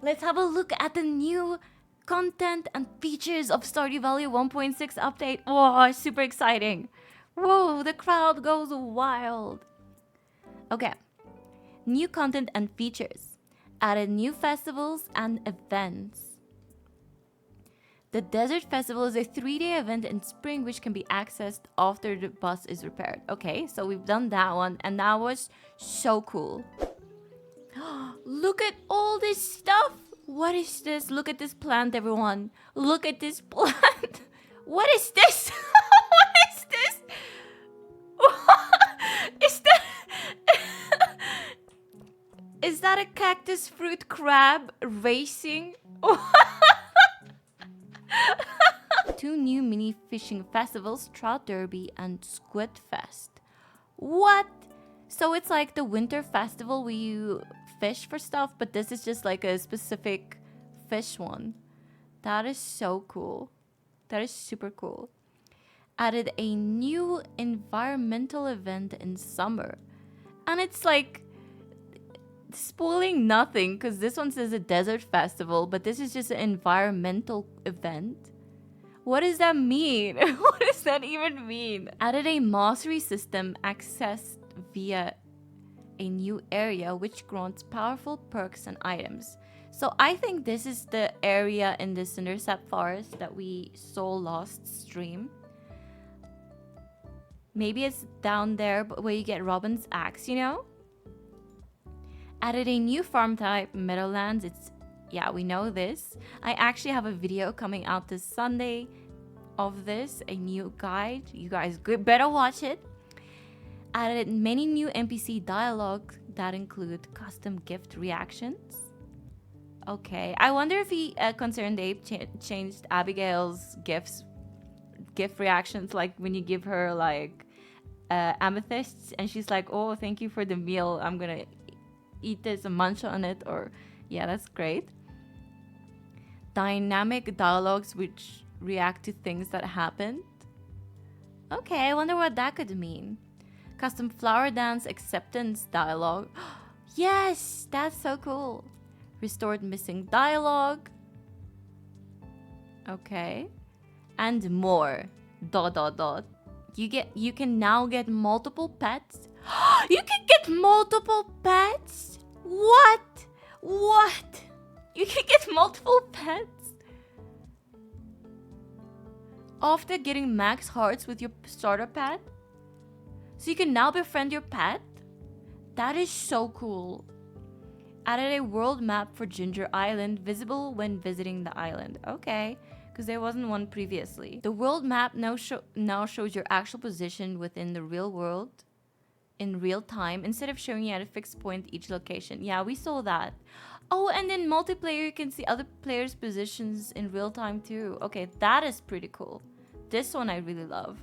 let's have a look at the new content and features of Stardew Valley 1.6 update. Oh, super exciting. Whoa, the crowd goes wild. Okay, new content and features. Added new festivals and events. The Desert Festival is a 3-day event in spring which can be accessed after the bus is repaired. Okay, so we've done that one and that was so cool. Look at all this stuff. What is this? Look at this plant, everyone. Look at this plant. What is this? What is this? Is that... Is that a cactus fruit crab racing? 2 new mini fishing festivals, Trout Derby and Squid Fest. What? So it's like the winter festival where you fish for stuff, but this is just like a specific fish one. That is so cool. That is super cool. Added a new environmental event in summer. And it's like spoiling nothing because this one says a desert festival, but this is just an environmental event. What does that mean? What does that even mean? Added a mastery system accessed via a new area which grants powerful perks and items. So I think this is the area in the Cindersap Forest that we saw last stream. Maybe it's down there where you get Robin's axe, you know? Added a new farm type, Meadowlands. Yeah, we know this. I actually have a video coming out this Sunday of this, a new guide. You guys better watch it. Added many new NPC dialogue that include custom gift reactions. Okay, I wonder if he Concerned Ape changed Abigail's gift reactions, like when you give her like amethysts and she's like, oh, thank you for the meal, I'm gonna eat this and munch on it. Or yeah, that's great. Dynamic dialogues which react to things that happened. Okay, I wonder what that could mean. Custom flower dance acceptance dialogue. Yes, that's so cool. Restored missing dialogue. Okay. And more. ... You can now get multiple pets. You can get multiple pets? What? What? You can get multiple pets? After getting max hearts with your starter pet? So you can now befriend your pet? That is so cool. Added a world map for Ginger Island, visible when visiting the island. Okay, because there wasn't one previously. The world map now shows your actual position within the real world in real time instead of showing you at a fixed point each location. Yeah, we saw that. Oh, and in multiplayer you can see other players' positions in real time too. Okay, that is pretty cool. This one I really love.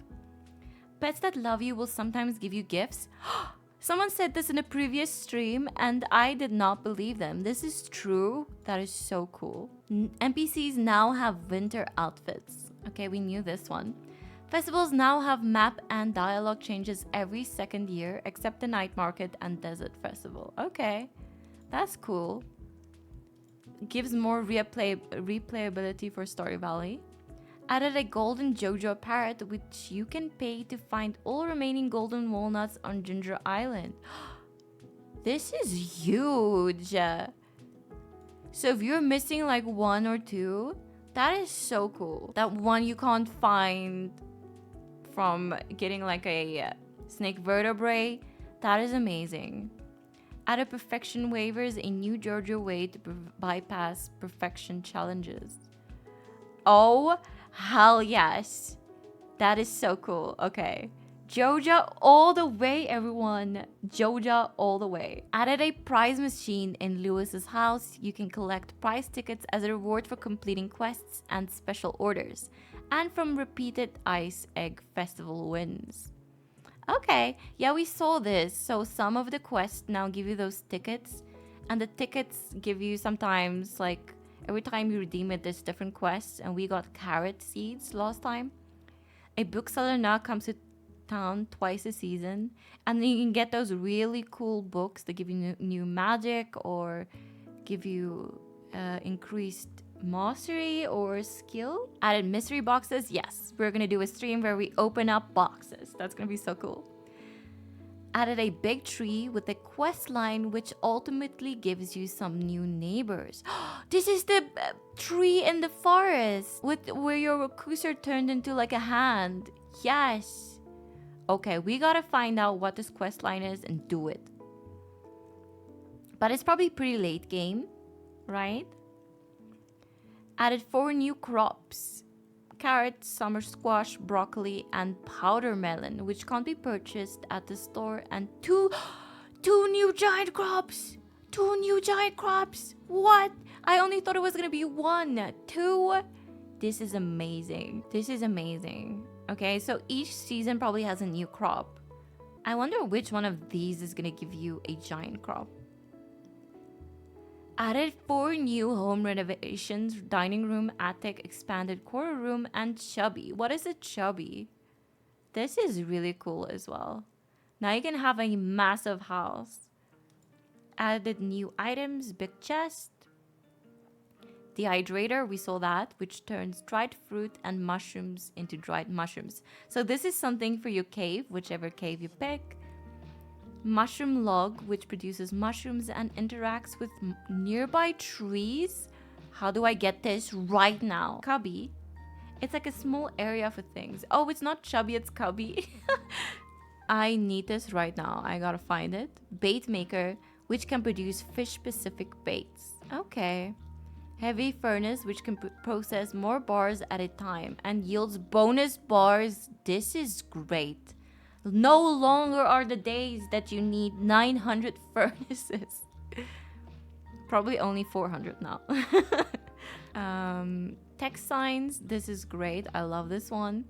Pets that love you will sometimes give you gifts. Someone said this in a previous stream and I did not believe them. This is true. That is so cool. NPCs now have winter outfits. Okay, we knew this one. Festivals now have map and dialogue changes every second year except the night market and desert festival. Okay, that's cool. Gives more replayability for Stardew Valley. Added a golden Jojo parrot which you can pay to find all remaining golden walnuts on Ginger Island. This is huge. So if you're missing like 1 or 2, that is so cool. That one you can't find from getting like a snake vertebrae, that is amazing. Added perfection waivers, a new Jojo way to bypass perfection challenges. Oh, hell yes. That is so cool. Okay. Joja all the way, everyone. Joja all the way. Added a prize machine in Lewis's house. You can collect prize tickets as a reward for completing quests and special orders, and from repeated Ice Egg Festival wins. Okay, yeah, we saw this. So some of the quests now give you those tickets, and the tickets give you sometimes like every time you redeem it, there's different quests, and we got carrot seeds last time. A bookseller now comes to town twice a season, and then you can get those really cool books that give you new magic or give you increased mastery or skill. Added mystery boxes. Yes, we're gonna do a stream where we open up boxes. That's gonna be so cool. Added a big tree with a quest line which ultimately gives you some new neighbors. This is the tree in the forest with where your cursor turned into like a hand. Yes. Okay, we gotta find out what this quest line is and do it. But it's probably pretty late game, right? Added 4 new crops. Carrots, summer squash, broccoli, and powder melon, which can't be purchased at the store. And two new giant crops! 2 new giant crops! What? I only thought it was gonna be 1. 2? This is amazing. This is amazing. Okay, so each season probably has a new crop. I wonder which one of these is gonna give you a giant crop. Added 4 new home renovations: dining room, attic, expanded quarter room, and chubby. What is a chubby? This is really cool as well. Now you can have a massive house. Added new items: big chest, dehydrator, we saw that, which turns dried fruit and mushrooms into dried mushrooms. So this is something for your cave, whichever cave you pick. Mushroom log, which produces mushrooms and interacts with nearby trees. How do I get this right now? Cubby. It's like a small area for things. Oh, it's not chubby, it's cubby. I need this right now. I gotta find it. Bait maker, which can produce fish-specific baits. Okay. Heavy furnace, which can process more bars at a time and yields bonus bars. This is great. No longer are the days that you need 900 furnaces. Probably only 400 now. Text signs. This is great. I love this one.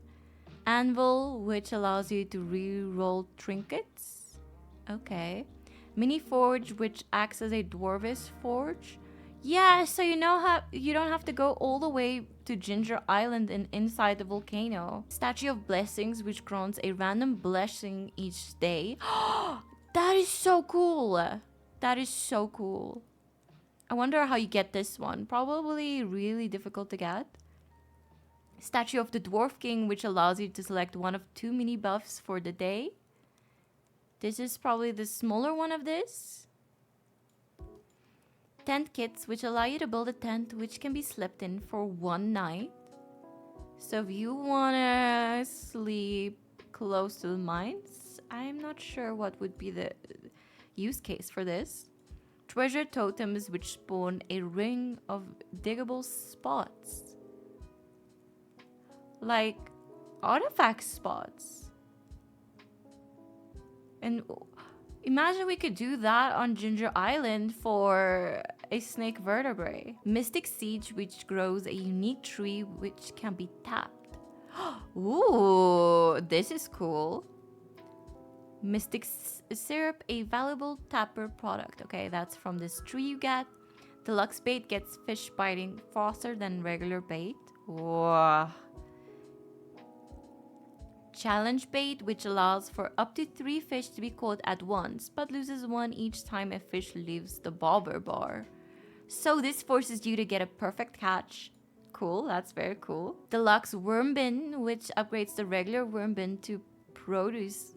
Anvil, which allows you to re-roll trinkets. Okay. Mini forge, which acts as a dwarvish forge. Yeah, so you know how you don't have to go all the way to Ginger Island and inside the volcano. Statue of Blessings, which grants a random blessing each day. That is so cool. That is so cool. I wonder how you get this one. Probably really difficult to get. Statue of the Dwarf King, which allows you to select one of 2 mini buffs for the day. This is probably the smaller one of this. Tent kits, which allow you to build a tent which can be slept in for 1 night. So if you wanna sleep close to the mines, I'm not sure what would be the use case for this. Treasure totems, which spawn a ring of diggable spots. Like artifact spots. And imagine we could do that on Ginger Island for a snake vertebrae. Mystic Siege, which grows a unique tree which can be tapped. Ooh, this is cool. Mystic Syrup, a valuable tapper product. Okay, that's from this tree you get. Deluxe bait gets fish biting faster than regular bait. Whoa. Challenge bait, which allows for up to 3 fish to be caught at once, but loses 1 each time a fish leaves the bobber bar. So this forces you to get a perfect catch. Cool, that's very cool. Deluxe worm bin, which upgrades the regular worm bin to produce.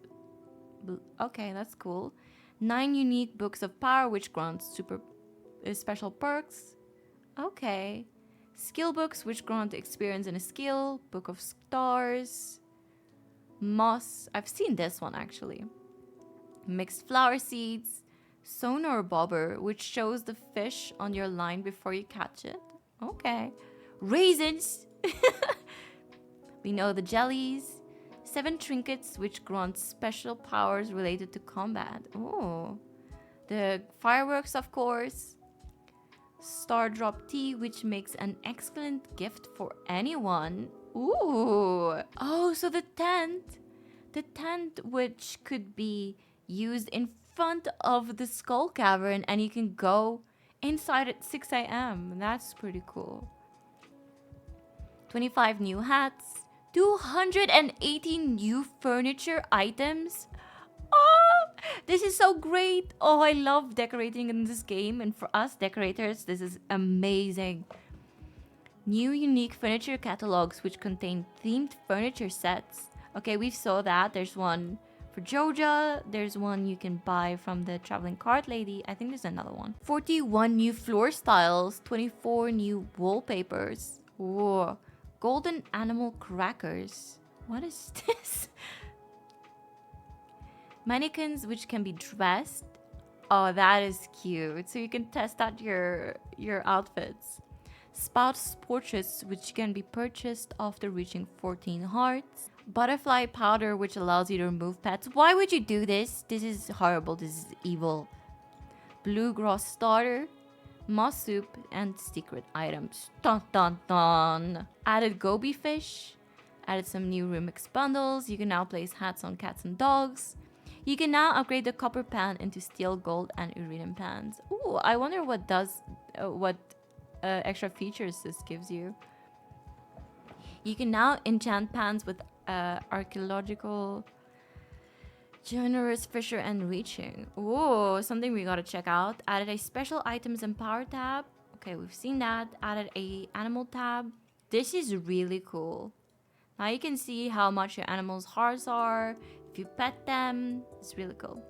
Okay, that's cool. 9 unique books of power, which grants special perks. Okay. Skill books, which grant experience in a skill. Book of stars. Moss. I've seen this one actually. Mixed flower seeds. Sonar bobber, which shows the fish on your line before you catch it. Okay. Raisins. We know the jellies. 7 trinkets, which grant special powers related to combat. Oh. The fireworks, of course. Star drop tea, which makes an excellent gift for anyone. Ooh. Oh, so the tent which could be used in front of the skull cavern and you can go inside at 6 a.m. That's pretty cool. 25 new hats. 218 new furniture items. Oh, This is so great. Oh, I love decorating in this game. And for us decorators, this is amazing. New unique furniture catalogs which contain themed furniture sets. Okay, we saw that. There's one for Joja. There's one you can buy from the traveling cart lady. I think there's another one. 41 new floor styles. 24 new wallpapers. Whoa. Golden animal crackers. What is this? Mannequins which can be dressed. Oh, that is cute. So you can test out your outfits. Spouse portraits which can be purchased after reaching 14 hearts. Butterfly powder which allows you to remove pets. Why would you do this? This is horrible. This is evil. Bluegrass starter. Moss soup and secret items. Dun dun dun. Added goby fish. Added some new remix bundles. You can now place hats on cats and dogs. You can now upgrade the copper pan into steel, gold, and iridium pans. Ooh, I wonder what extra features this gives you. You can now enchant pans with archaeological, generous fisher and reaching. Ooh, something we gotta check out. Added a special items and power tab. Okay, we've seen that. Added a animal tab. This is really cool. Now you can see how much your animal's hearts are. If you pet them, it's really cool.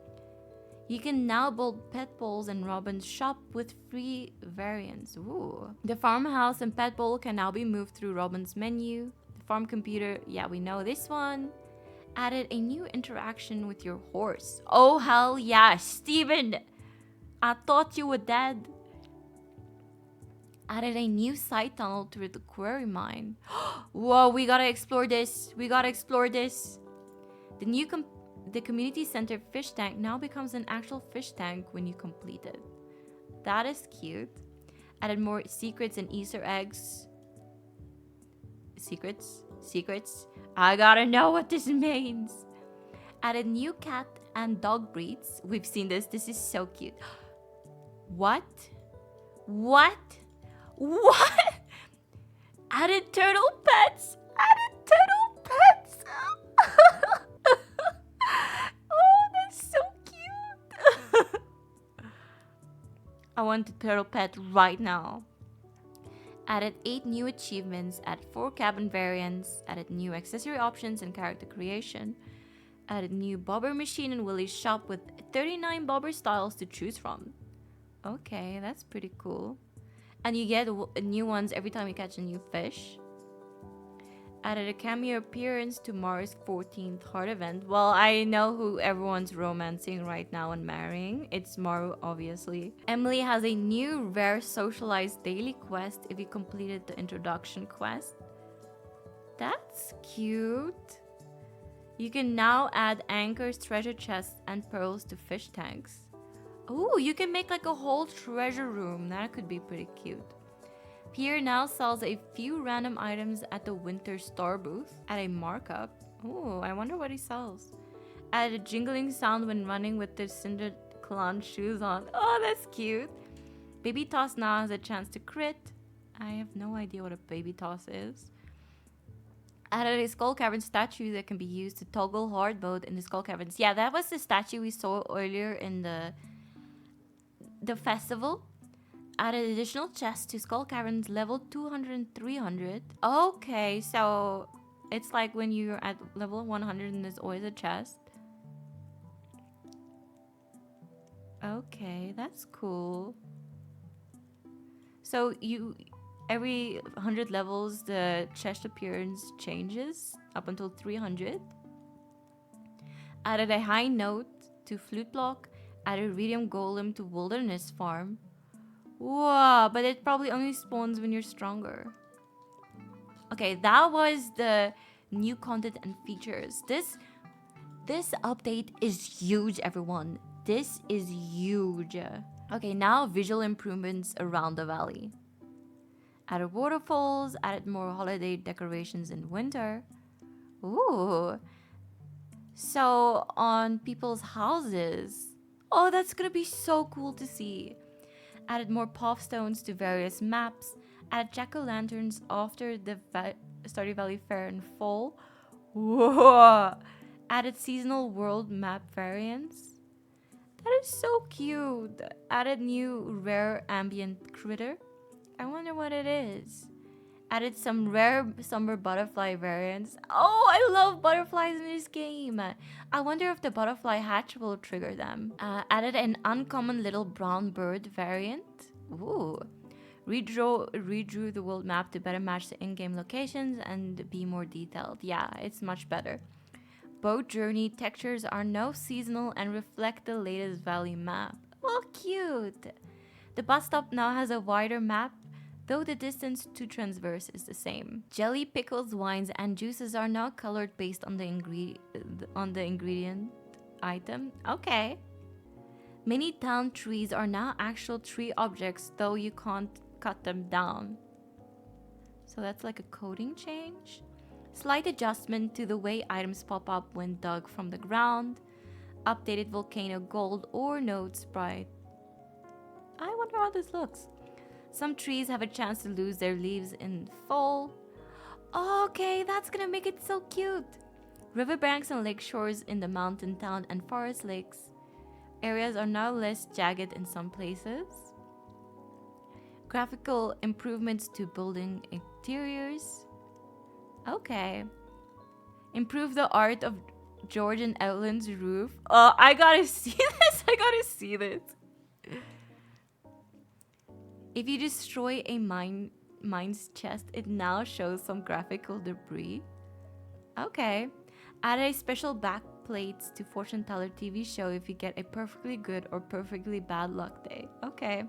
You can now build pet bowls in Robin's shop with free variants. Ooh. The farmhouse and pet bowl can now be moved through Robin's menu. The farm computer, yeah, we know this one. Added a new interaction with your horse. Oh, hell yeah, Steven! I thought you were dead. Added a new side tunnel to the quarry mine. Whoa, we gotta explore this. We gotta explore this. The community center fish tank now becomes an actual fish tank when you complete it. That is cute. Added more secrets and Easter eggs. Secrets? I gotta know what this means. Added new cat and dog breeds. We've seen this. This is so cute. What? Added turtle pets. Oh, that's so cute. I want a turtle pet right now. Added 8 new achievements, added 4 cabin variants, added new accessory options and character creation. Added new bobber machine in Willie's shop with 39 bobber styles to choose from. Okay, that's pretty cool. And you get new ones every time you catch a new fish. Added a cameo appearance to Maru's 14th heart event. Well, I know who everyone's romancing right now and marrying. It's Maru, obviously. Emily has a new rare socialized daily quest if you completed the introduction quest. That's cute. You can now add anchors, treasure chests, and pearls to fish tanks. Oh, you can make like a whole treasure room. That could be pretty cute. Pierre now sells a few random items at the Winter Star booth at a markup. Oh, I wonder what he sells. Added a jingling sound when running with the Cinder Clown shoes on. Oh, that's cute. Baby Toss now has a chance to crit. I have no idea what a Baby Toss is. Added a Skull Cavern statue that can be used to toggle hard mode in the Skull Caverns. Yeah, that was the statue we saw earlier in the festival. Added additional chests to Skull Caverns level 200 and 300. Okay, so it's like when you're at level 100 and there's always a chest. Okay, that's cool. So every 100 levels the chest appearance changes up until 300. Added a high note to Flute Block. Added Iridium Golem to Wilderness Farm. Whoa, but it probably only spawns when you're stronger. Okay, that was the new content and features. This update is huge, everyone. This is huge. Okay, now visual improvements around the valley. Added waterfalls, added more holiday decorations in winter. Ooh. So on people's houses. Oh, that's gonna be so cool to see. Added more path stones to various maps. Added jack-o'-lanterns after the Stardew Valley Fair in fall. Whoa! Added seasonal world map variants. That is so cute. Added new rare ambient critter. I wonder what it is. Added some rare summer butterfly variants. Oh, I love butterflies in this game. I wonder if the butterfly hatch will trigger them. Added an uncommon little brown bird variant. Ooh. Redrew the world map to better match the in-game locations and be more detailed. Yeah, it's much better. Boat journey textures are now seasonal and reflect the latest valley map. Oh, cute! The bus stop now has a wider map, though the distance to transverse is the same. Jelly, pickles, wines, and juices are now colored based on the ingredient item. Okay. Many town trees are now actual tree objects, though you can't cut them down. So that's like a coding change. Slight adjustment to the way items pop up when dug from the ground. Updated volcano gold ore node sprite. I wonder how this looks. Some trees have a chance to lose their leaves in fall. Okay, that's gonna make it so cute. Riverbanks and lake shores in the mountain town and forest lakes. Areas are now less jagged in some places. Graphical improvements to building interiors. Okay. Improve the art of George and Evelyn's roof. Oh, I gotta see this. I gotta see this. If you destroy a mine's chest, it now shows some graphical debris. Okay. Add a special backplates to Fortune Teller TV show if you get a perfectly good or perfectly bad luck day. Okay.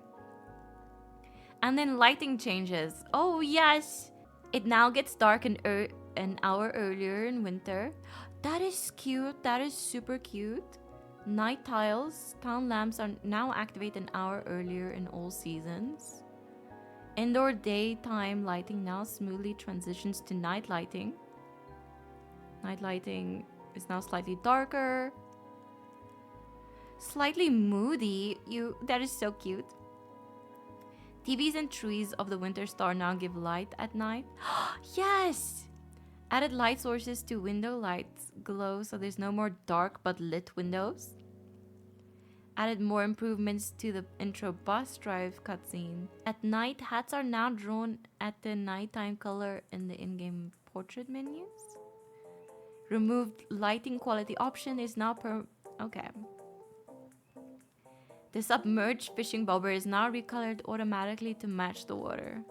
And then lighting changes. Oh, yes. It now gets dark an hour earlier in winter. That is cute. That is super cute. Night tiles. Town lamps are now activate an hour earlier in all seasons. Indoor daytime lighting now smoothly transitions to night lighting. Night lighting is now slightly darker. Slightly moody. That is so cute. TVs and trees of the winter star now give light at night. Yes! Added light sources to window lights glow so there's no more dark but lit windows. Added more improvements to the intro bus drive cutscene. At night, hats are now drawn at the nighttime color in the in-game portrait menus. Removed lighting quality option is now okay. The submerged fishing bobber is now recolored automatically to match the water.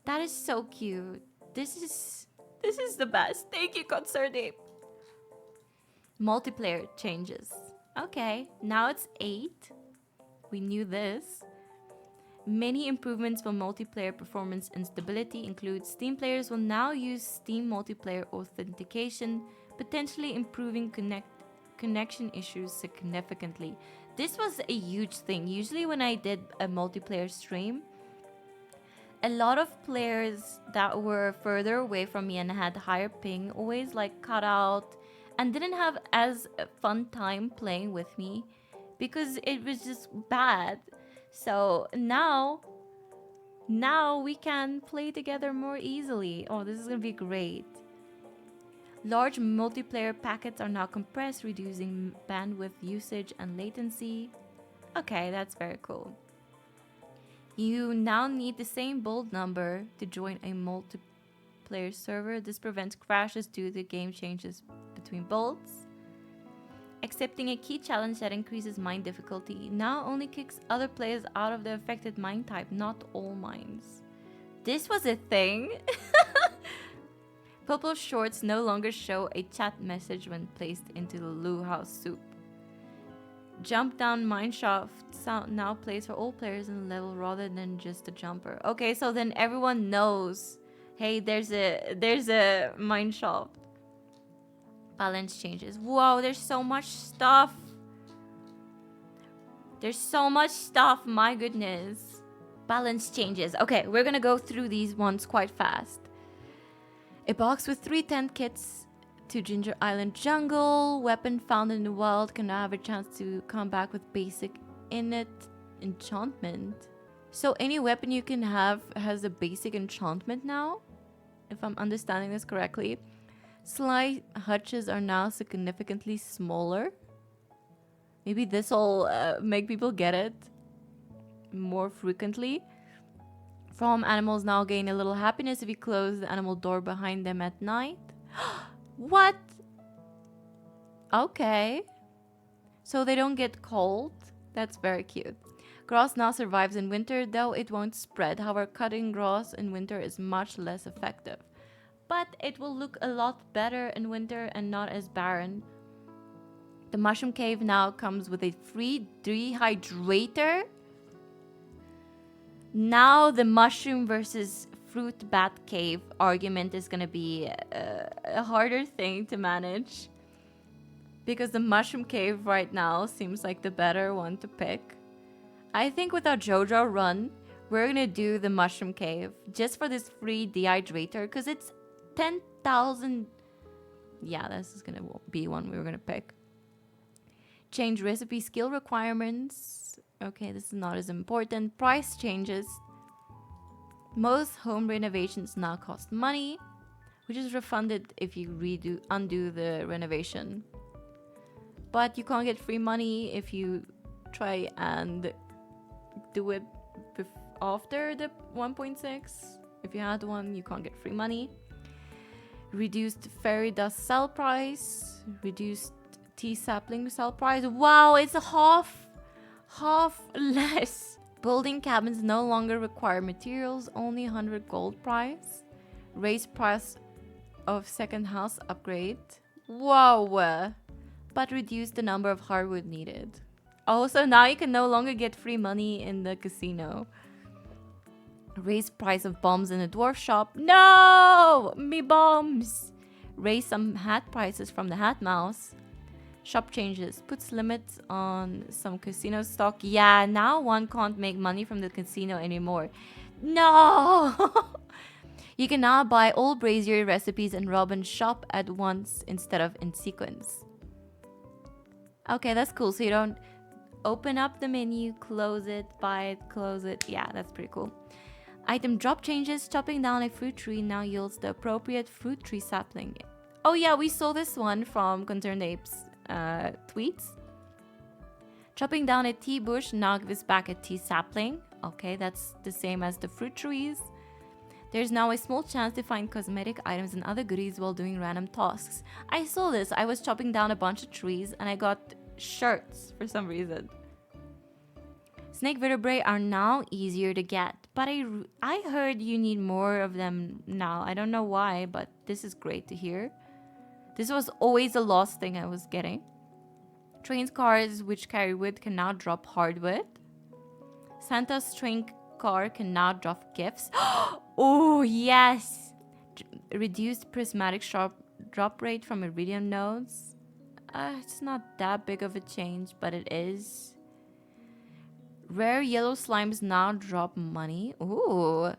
That is so cute. This is the best. Thank you, Concertape. Multiplayer changes. Okay, now it's 8. We knew this. Many improvements for multiplayer performance and stability include Steam players will now use Steam multiplayer authentication, potentially improving connection issues significantly. This was a huge thing. Usually when I did a multiplayer stream, a lot of players that were further away from me and had higher ping always like cut out and didn't have as fun time playing with me because it was just bad. So now we can play together more easily. Oh, this is gonna be great. Large multiplayer packets are now compressed, reducing bandwidth usage and latency. Okay, that's very cool. You now need the same build number to join a multiplayer server. This prevents crashes due to game changes between builds. Accepting a key challenge that increases mine difficulty now only kicks other players out of the affected mine type, not all mines. This was a thing. Purple shorts no longer show a chat message when placed into the Loo House soup. Jump down mineshaft now plays for all players in the level rather than just a jumper. Okay, so then everyone knows, hey, there's a mineshaft. Balance changes. Whoa, there's so much stuff. There's so much stuff, my goodness. Balance changes. Okay, we're gonna go through these ones quite fast. A box with 3 tent kits to Ginger Island Jungle. Weapon found in the wild can now have a chance to come back with basic innate enchantment. So any weapon you can have has a basic enchantment now, if I'm understanding this correctly. Sly hutches are now significantly smaller. Maybe this will make people get it more frequently. Farm animals now gain a little happiness if you close the animal door behind them at night. What? Okay. So they don't get cold. That's very cute. Grass now survives in winter, though it won't spread. However, cutting grass in winter is much less effective. But it will look a lot better in winter and not as barren. The mushroom cave now comes with a free dehydrator. Now the mushroom versus fruit bat cave argument is going to be a harder thing to manage. Because the mushroom cave right now seems like the better one to pick. I think with our JoJo run, we're going to do the mushroom cave just for this free dehydrator because it's 10,000. Yeah, this is going to be one we were going to pick. Change recipe skill requirements. Okay, this is not as important. Price changes. Most home renovations now cost money, which is refunded if you undo the renovation. But you can't get free money if you try and do it after the 1.6. If you had one, you can't get free money. Reduced fairy dust sell price. Reduced tea sapling sell price. Wow, it's a half less. Building cabins no longer require materials, only 100 gold price. Raised price of second house upgrade. Whoa. But reduce the number of hardwood needed. Also, now you can no longer get free money in the casino. Raise price of bombs in the dwarf shop. No! Me bombs! Raise some hat prices from the hat mouse. Shop changes. Puts limits on some casino stock. Yeah, now one can't make money from the casino anymore. No! You can now buy all brazier recipes in Robin's shop at once instead of in sequence. Okay, that's cool. So you don't open up the menu, close it, buy it, close it. Yeah, that's pretty cool. Item drop changes. Chopping down a fruit tree now yields the appropriate fruit tree sapling. Oh yeah, we saw this one from Concerned Apes tweets. Chopping down a tea bush now gives back a tea sapling. Okay, that's the same as the fruit trees. There's now a small chance to find cosmetic items and other goodies while doing random tasks. I saw this. I was chopping down a bunch of trees and I got shirts for some reason. Snake vertebrae are now easier to get, but I heard you need more of them now. I don't know why, but this is great to hear. This was always the last thing I was getting. Train cars which carry wood can now drop hardwood. Santa's train car can now drop gifts. Oh, yes! Reduced prismatic drop rate from iridium nodes. It's not that big of a change, but it is. Rare yellow slimes now drop money. Ooh.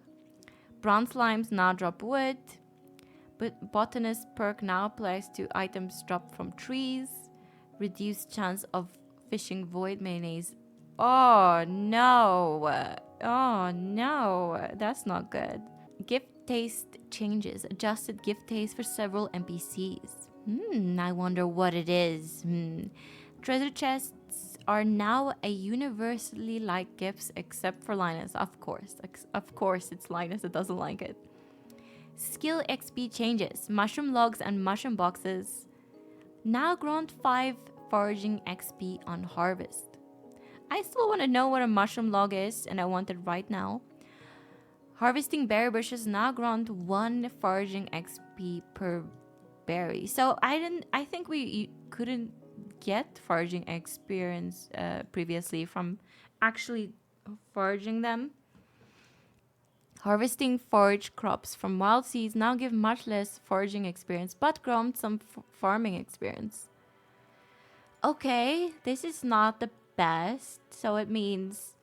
Brown slimes now drop wood. But botanist perk now applies to items dropped from trees. Reduced chance of fishing void mayonnaise. Oh no. Oh no. That's not good. Gift taste changes. Adjusted gift taste for several NPCs. I wonder what it is. Treasure chests are now a universally liked gifts except for Linus. Of course. Of course it's Linus that doesn't like it. Skill XP changes. Mushroom logs and mushroom boxes now grant 5 foraging XP on harvest. I still want to know what a mushroom log is, and I want it right now. Harvesting berry bushes now grant 1 foraging XP per berry. So I think we couldn't get foraging experience previously from actually foraging them. Harvesting forage crops from wild seeds now give much less foraging experience, but grant some farming experience. Okay, this is not the best, so it means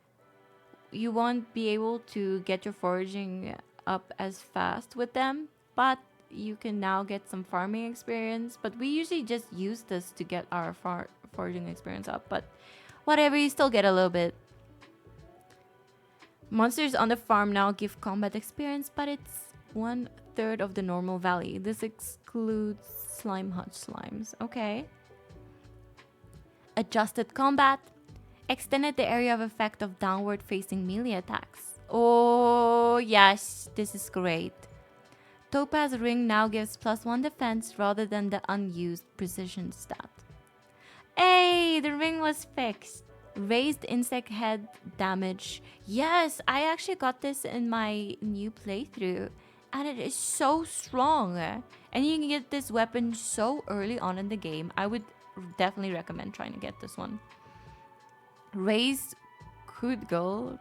you won't be able to get your foraging up as fast with them, but you can now get some farming experience. But we usually just use this to get our foraging experience up, but whatever, you still get a little bit. Monsters on the farm now give combat experience, but it's 1/3 of the normal value. This excludes slime hutch slimes. Okay. Adjusted combat. Extended the area of effect of downward facing melee attacks. Oh, yes, this is great. Topaz Ring now gives +1 defense rather than the unused precision stat. Hey, the ring was fixed. Raised insect head damage. Yes, I actually got this in my new playthrough. And it is so strong. And you can get this weapon so early on in the game. I would definitely recommend trying to get this one. Raised critical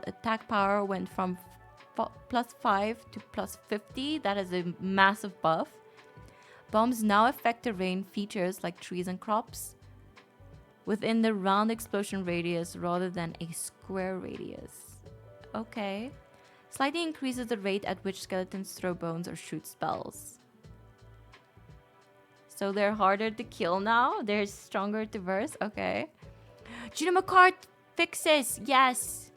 attack power went from +5 to +50. That is a massive buff. Bombs now affect terrain features like trees and crops within the round explosion radius rather than a square radius. Okay. Slightly increases the rate at which skeletons throw bones or shoot spells. So they're harder to kill now? They're stronger to verse? Okay. Dynamo Cart fixes! Yes!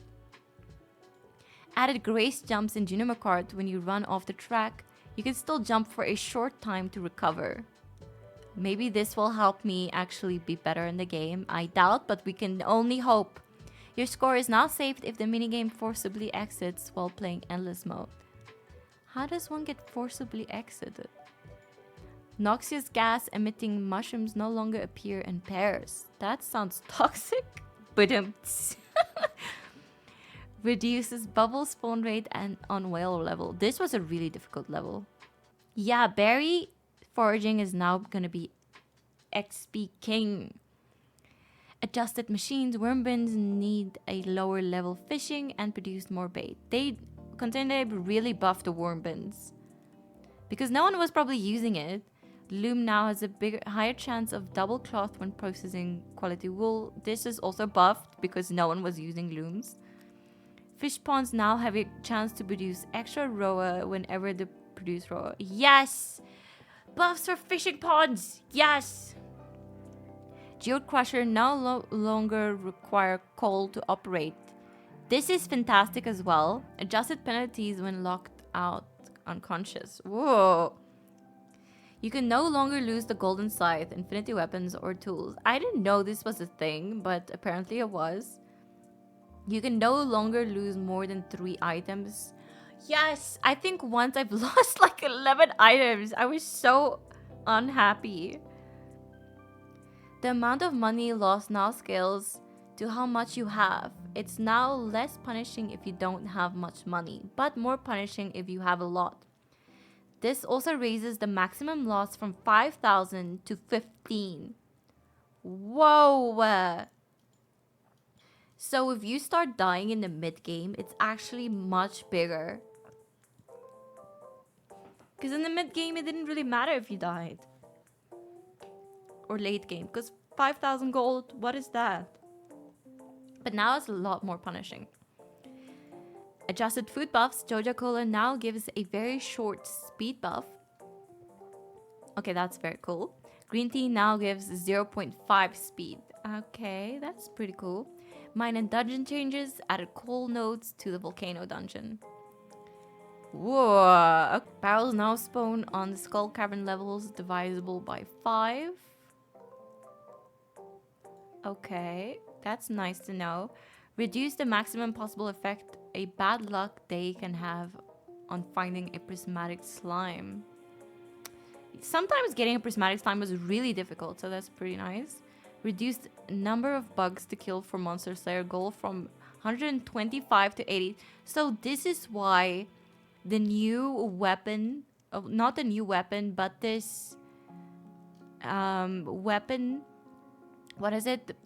Added grace jumps in Dynamo Cart when you run off the track. You can still jump for a short time to recover. Maybe this will help me actually be better in the game. I doubt, but we can only hope. Your score is now saved if the minigame forcibly exits while playing Endless Mode. How does one get forcibly exited? Noxious gas emitting mushrooms no longer appear in pairs. That sounds toxic. But reduces bubble spawn rate and on whale level. This was a really difficult level. Yeah, berry foraging is now gonna be XP king. Adjusted machines. Worm bins need a lower level fishing and produce more bait. They really buffed the worm bins because no one was probably using it. Loom now has a higher chance of double cloth when processing quality wool. This is also buffed because no one was using looms. Fish ponds now have a chance to produce extra roa whenever they produce roa. Yes! Buffs for fishing ponds! Yes! Geode Crusher no longer require coal to operate. This is fantastic as well. Adjusted penalties when locked out unconscious. Whoa! You can no longer lose the golden scythe, infinity weapons, or tools. I didn't know this was a thing, but apparently it was. You can no longer lose more than 3 items. Yes! I think once I've lost like 11 items. I was so unhappy. The amount of money lost now scales to how much you have. It's now less punishing if you don't have much money, but more punishing if you have a lot. This also raises the maximum loss from 5,000 to 15. Whoa! So if you start dying in the mid-game, it's actually much bigger. Because in the mid-game, it didn't really matter if you died. Or late game. Because 5,000 gold, what is that? But now it's a lot more punishing. Adjusted food buffs. Joja Cola now gives a very short speed buff. Okay, that's very cool. Green tea now gives 0.5 speed. Okay, that's pretty cool. Mine and dungeon changes. Added coal nodes to the volcano dungeon. Whoa. Barrels now spawn on the skull cavern levels, divisible by 5. Okay, that's nice to know. Reduce the maximum possible effect a bad luck they can have on finding a prismatic slime. Sometimes getting a prismatic slime was really difficult, so that's pretty nice. Reduced number of bugs to kill for Monster Slayer goal from 125 to 80. So this is why the new weapon, not the new weapon, but this weapon, what is it?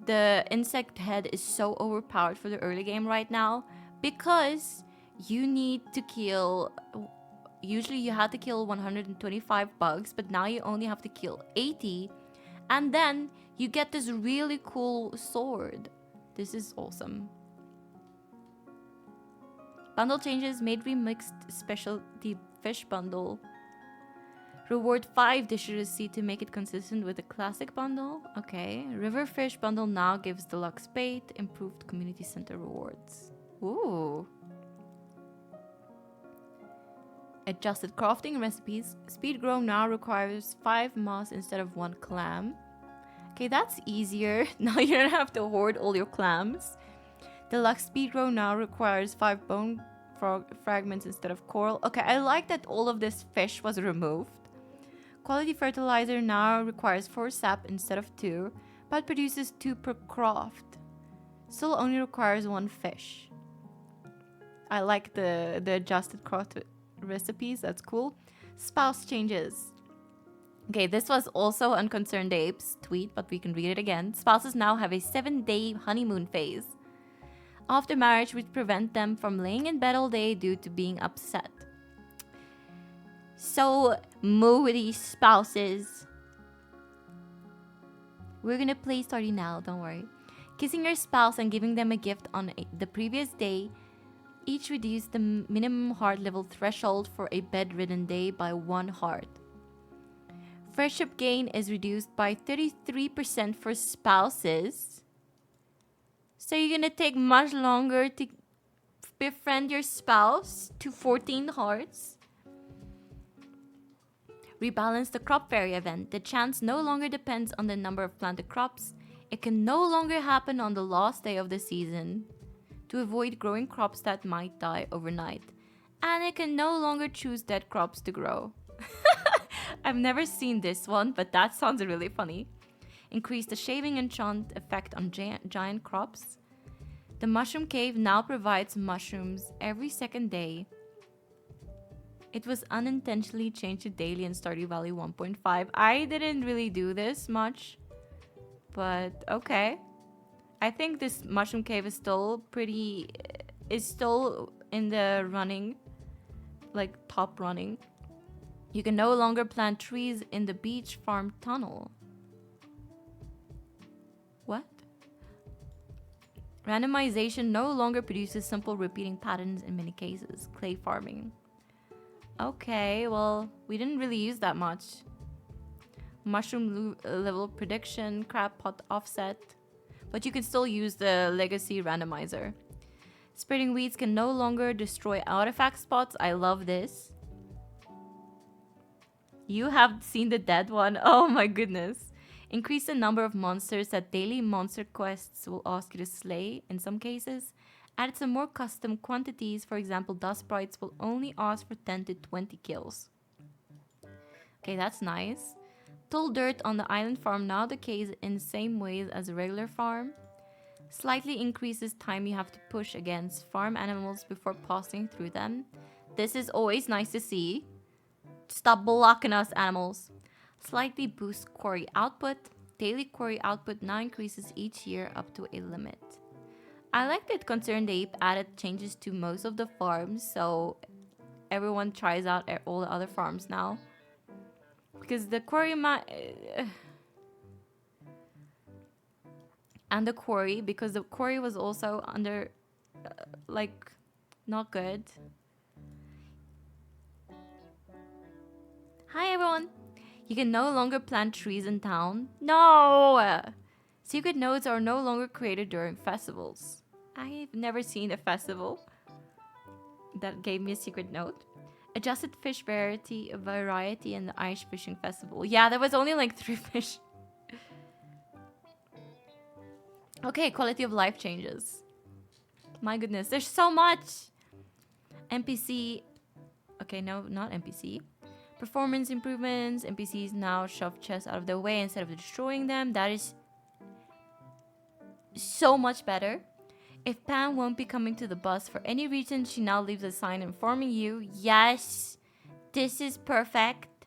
The insect head is so overpowered for the early game right now because you need to kill, usually you had to kill 125 bugs, but now you only have to kill 80, and then you get this really cool sword. This is awesome. Bundle changes made remixed specialty fish bundle. Reward 5 dishes to make it consistent with the classic bundle. Okay. River fish bundle now gives deluxe bait, improved community center rewards. Ooh. Adjusted crafting recipes. Speed grow now requires 5 moss instead of 1 clam. Okay, that's easier. Now you don't have to hoard all your clams. Deluxe speed grow now requires 5 bone fragments instead of coral. Okay, I like that all of this fish was removed. Quality fertilizer now requires 4 sap instead of 2, but produces 2 per craft. Still only requires 1 fish. I like the adjusted craft recipes. That's cool. Spouse changes. Okay, this was also Unconcerned Apes tweet, but we can read it again. Spouses now have a 7-day honeymoon phase after marriage, which prevent them from laying in bed all day due to being upset. So, moody spouses. We're gonna play Stardew now, don't worry. Kissing your spouse and giving them a gift on the previous day each reduce the minimum heart level threshold for a bedridden day by 1 heart. Friendship gain is reduced by 33% for spouses. So you're gonna take much longer to befriend your spouse to 14 hearts. Rebalance the crop fairy event. The chance no longer depends on the number of planted crops. It can no longer happen on the last day of the season to avoid growing crops that might die overnight. And it can no longer choose dead crops to grow. I've never seen this one, but that sounds really funny. Increase the shaving enchant effect on giant crops. The mushroom cave now provides mushrooms every 2nd day. It was unintentionally changed to daily in Stardew Valley 1.5. I didn't really do this much, but okay. I think this mushroom cave is still in the running, like top running. You can no longer plant trees in the beach farm tunnel. What? Randomization no longer produces simple repeating patterns in many cases. Clay farming. Okay, well, we didn't really use that much. Mushroom level prediction, crab pot offset. But you can still use the legacy randomizer. Spreading weeds can no longer destroy artifact spots. I love this. You have seen the dead one. Oh my goodness. Increase the number of monsters that daily monster quests will ask you to slay in some cases. Add some more custom quantities. For example, dust sprites will only ask for 10 to 20 kills. Okay, that's nice. Tall dirt on the island farm now decays in the same ways as a regular farm. Slightly increases time you have to push against farm animals before passing through them. This is always nice to see. Stop blocking us, animals. Slightly boosts quarry output. Daily quarry output now increases each year up to a limit. I like that Concerned Ape added changes to most of the farms, so everyone tries out all the other farms now. Because the quarry and the quarry, because the quarry was also under, not good. Hi everyone! You can no longer plant trees in town. No! Secret nodes are no longer created during festivals. I've never seen a festival that gave me a secret note. Adjusted fish variety in the ice fishing festival. Yeah, there was only like 3 fish. Okay, quality of life changes. My goodness, there's so much! NPC... Okay, no, not NPC. Performance improvements. NPCs now shove chests out of their way instead of destroying them. That is so much better. If Pam won't be coming to the bus for any reason, she now leaves a sign informing you. Yes, this is perfect.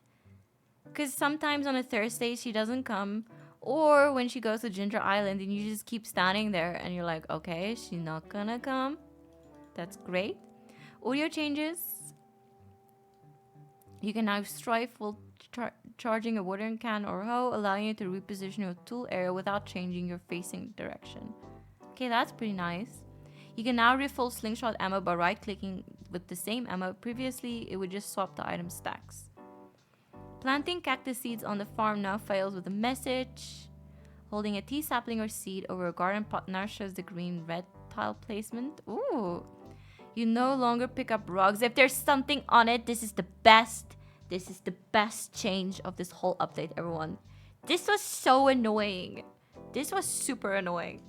Because sometimes on a Thursday she doesn't come. Or when she goes to Ginger Island and you just keep standing there and you're like, okay, she's not gonna come. That's great. Audio changes. You can now strife while charging a watering can or hoe, allowing you to reposition your tool area without changing your facing direction. Okay, that's pretty nice. You can now refill slingshot ammo by right-clicking with the same ammo. Previously, it would just swap the item stacks. Planting cactus seeds on the farm now fails with a message. Holding a tea sapling or seed over a garden pot now shows the green-red tile placement. Ooh. You no longer pick up rugs. If there's something on it, this is the best. This is the best change of this whole update, everyone. This was so annoying. This was super annoying.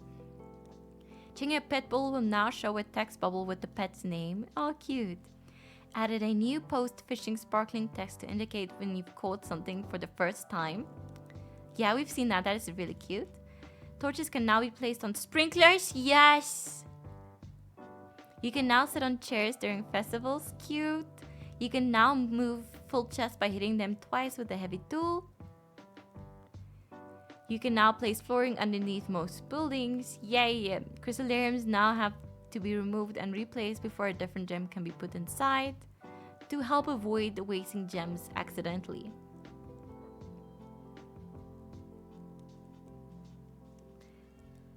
Changing a pet bowl will now show a text bubble with the pet's name. Oh, cute. Added a new post-fishing sparkling text to indicate when you've caught something for the first time. Yeah, we've seen that. That is really cute. Torches can now be placed on sprinklers. Yes! You can now sit on chairs during festivals. Cute. You can now move full chests by hitting them twice with a heavy tool. You can now place flooring underneath most buildings. Yay! Chrysaliums now have to be removed and replaced before a different gem can be put inside to help avoid wasting gems accidentally.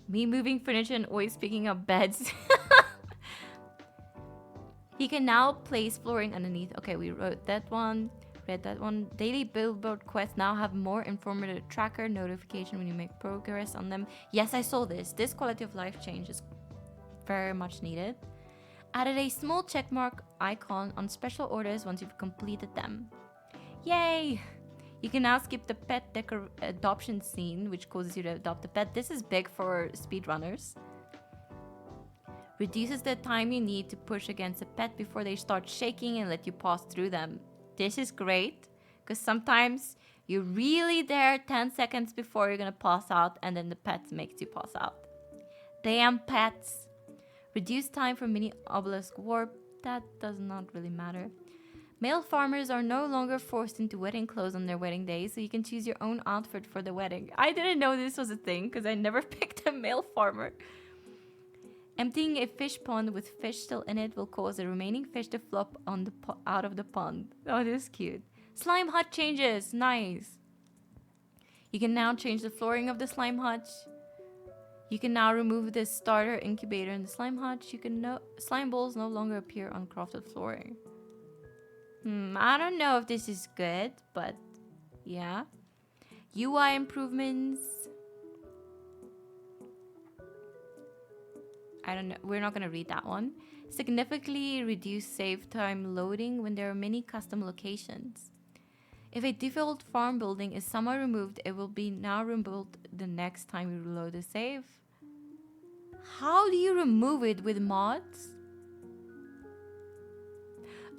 Me moving furniture and always picking up beds. You can now place flooring underneath. Okay, we wrote that one. Read that one. Daily billboard quests now have more informative tracker notification when you make progress on them. Yes, I saw this. This quality of life change is very much needed. Added a small checkmark icon on special orders once you've completed them. Yay! You can now skip the pet adoption scene, which causes you to adopt a pet. This is big for speedrunners. Reduces the time you need to push against a pet before they start shaking and let you pass through them. This is great, because sometimes you're really there 10 seconds before you're gonna pass out, and then the pet makes you pass out. Damn pets. Reduce time for mini obelisk warp. That does not really matter. Male farmers are no longer forced into wedding clothes on their wedding day, so you can choose your own outfit for the wedding. I didn't know this was a thing, because I never picked a male farmer. Emptying a fish pond with fish still in it will cause the remaining fish to flop on the out of the pond. Oh, this is cute. Slime hut changes. Nice. You can now change the flooring of the slime hutch. You can now remove the starter incubator in the slime hutch. You can slime balls no longer appear on crafted flooring. I don't know if this is good, but yeah. UI improvements. I don't know. We're not going to read that one. Significantly reduce save time loading when there are many custom locations. If a default farm building is somehow removed, it will be now rebuilt the next time you reload the save. How do you remove it with mods?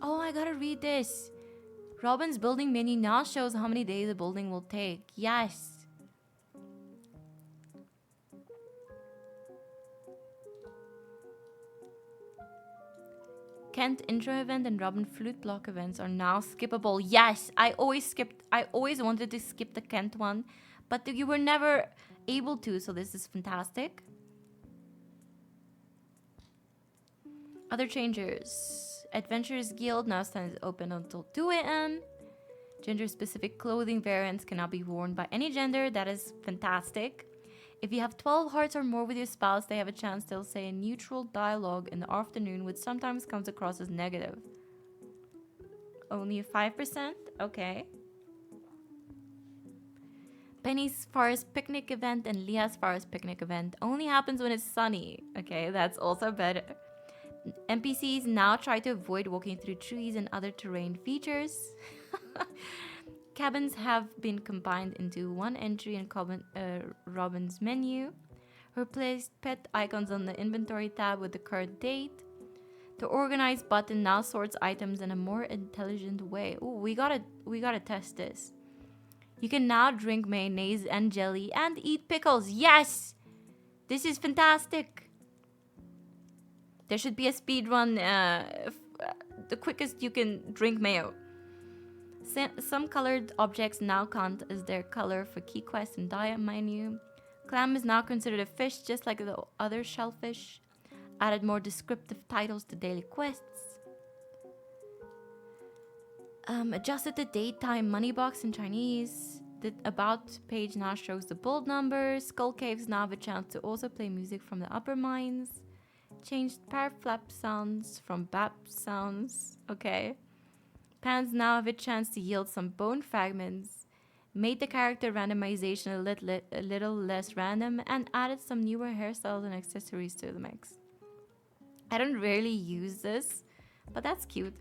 Oh, I gotta read this. Robin's building menu now shows how many days a building will take. Yes. Kent intro event and Robin flute block events are now skippable. Yes, I always wanted to skip the Kent one, but you were never able to, so this is fantastic. Other changes. Adventurers Guild now stands open until 2 a.m. Gender-specific clothing variants can now be worn by any gender. That is fantastic. If you have 12 hearts or more with your spouse, they have a chance they'll say a neutral dialogue in the afternoon, which sometimes comes across as negative. Only 5%? Okay. Penny's Forest Picnic event and Leah's Forest Picnic event only happens when it's sunny. Okay, that's also better. NPCs now try to avoid walking through trees and other terrain features. Cabins have been combined into one entry in Robin's menu. Replaced pet icons on the inventory tab with the current date. The organize button now sorts items in a more intelligent way. Ooh, we gotta test this. You can now drink mayonnaise and jelly and eat pickles. Yes! This is fantastic. There should be a speed run, the quickest you can drink mayo. Some colored objects now count as their color for key quests and diet menu. Clam is now considered a fish just like the other shellfish. Added more descriptive titles to daily quests. Adjusted the daytime money box in Chinese. The about page now shows the bold numbers. Skull caves now have a chance to also play music from the upper mines. Changed parrot flap sounds from bap sounds. Okay. Pans now have a chance to yield some bone fragments. Made the character randomization a little less random and added some newer hairstyles and accessories to the mix. I don't rarely use this, but that's cute.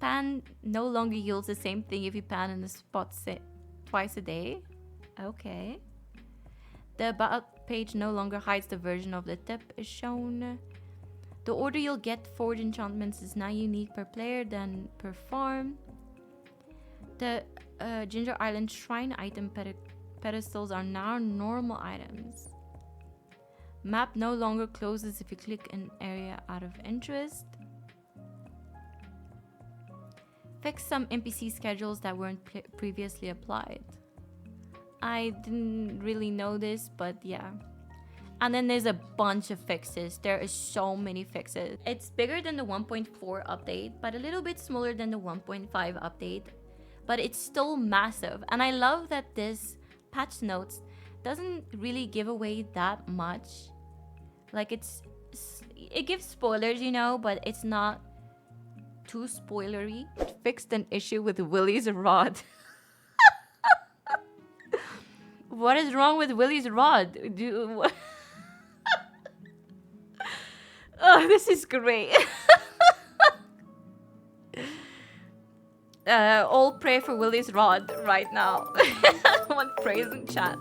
Pan no longer yields the same thing if you pan in the spot twice a day. Okay. The about page no longer hides the version of the tip is shown. The order you'll get for enchantments is now unique per player than per farm. The Ginger Island shrine item pedestals are now normal items. Map no longer closes if you click an area out of interest. Fix some NPC schedules that weren't previously applied. I didn't really know this, but yeah. And then there's a bunch of fixes. There is so many fixes. It's bigger than the 1.4 update, but a little bit smaller than the 1.5 update. But it's still massive. And I love that this patch notes doesn't really give away that much. Like it gives spoilers, you know, but it's not too spoilery. It fixed an issue with Willy's rod. What is wrong with Willy's rod? Oh, this is great. All pray for Willy's rod right now. One praise in chat.